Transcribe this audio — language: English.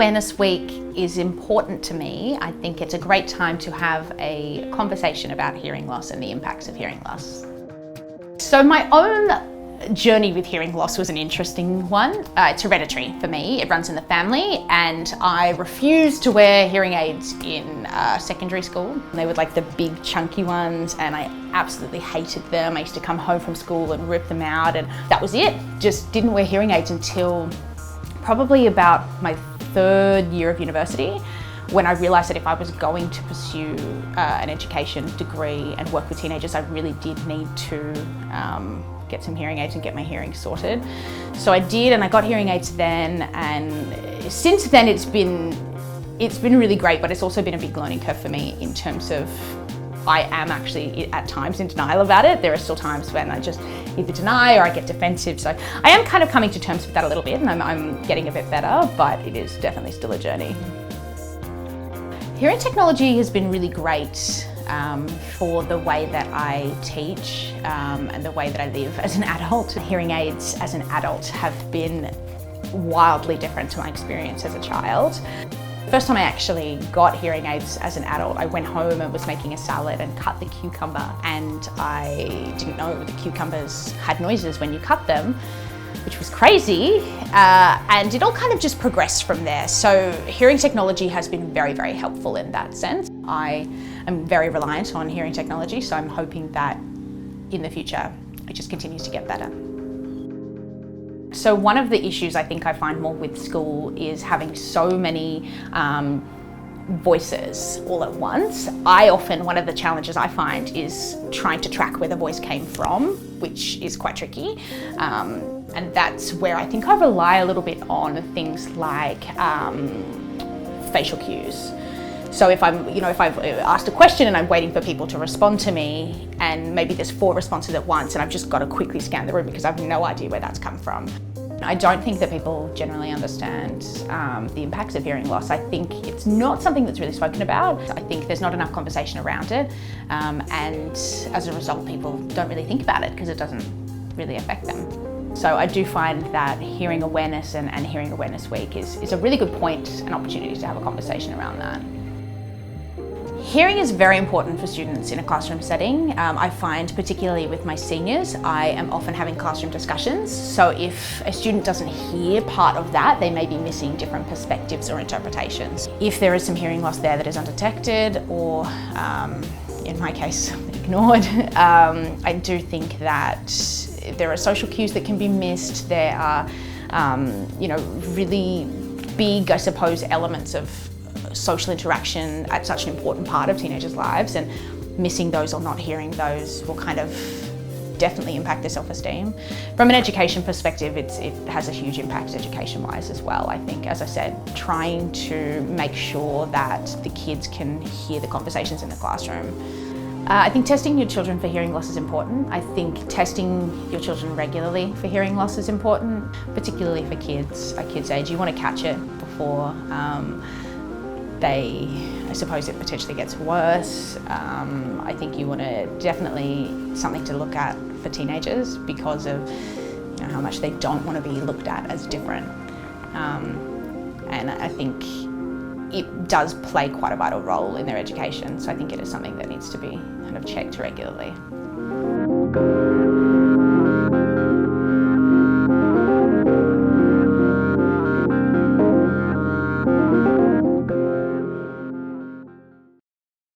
Awareness Week is important to me. I think it's a great time to have a conversation about hearing loss and the impacts of hearing loss. So my own journey with hearing loss was an interesting one. It's hereditary for me. It runs in the family, and I refused to wear hearing aids in secondary school. They were like the big chunky ones, and I absolutely hated them. I used to come home from school and rip them out, and that was it. Just didn't wear hearing aids until probably about my third year of university, when I realised that if I was going to pursue an education degree and work with teenagers, I really did need to get some hearing aids and get my hearing sorted. So I did, and I got hearing aids then, and since then it's been really great, but it's also been a big learning curve for me in terms of I am actually at times in denial about it. There are still times when I just either deny or I get defensive. So I am kind of coming to terms with that a little bit, and I'm getting a bit better, but it is definitely still a journey. Hearing technology has been really great for the way that I teach and the way that I live as an adult. Hearing aids as an adult have been wildly different to my experience as a child. First time I actually got hearing aids as an adult, I went home and was making a salad and cut the cucumber, and I didn't know the cucumbers had noises when you cut them, which was crazy, and it all kind of just progressed from there. So hearing technology has been very, very helpful in that sense. I am very reliant on hearing technology, so I'm hoping that in the future it just continues to get better. So one of the issues I think I find more with school is having so many voices all at once. One of the challenges I find is trying to track where the voice came from, which is quite tricky. And that's where I think I rely a little bit on things like facial cues. So if I've asked a question and I'm waiting for people to respond to me, and maybe there's 4 responses at once, and I've just got to quickly scan the room because I have no idea where that's come from. I don't think that people generally understand the impacts of hearing loss. I think it's not something that's really spoken about. I think there's not enough conversation around it, and as a result, people don't really think about it because it doesn't really affect them. So I do find that hearing awareness and Hearing Awareness Week is a really good point and opportunity to have a conversation around that. Hearing is very important for students in a classroom setting. I find, particularly with my seniors, I am often having classroom discussions. So if a student doesn't hear part of that, they may be missing different perspectives or interpretations. If there is some hearing loss there that is undetected or, in my case, ignored, I do think that there are social cues that can be missed. There are, really big, I suppose, elements of social interaction at such an important part of teenagers' lives, and missing those or not hearing those will kind of definitely impact their self-esteem. From an education perspective, it has a huge impact education-wise as well. I think, as I said, trying to make sure that the kids can hear the conversations in the classroom. I think testing your children for hearing loss is important. I think testing your children regularly for hearing loss is important, particularly for kids at kids' age. You want to catch it before I suppose it potentially gets worse. I think you want to definitely something to look at for teenagers because of how much they don't want to be looked at as different. And I think it does play quite a vital role in their education. So I think it is something that needs to be kind of checked regularly.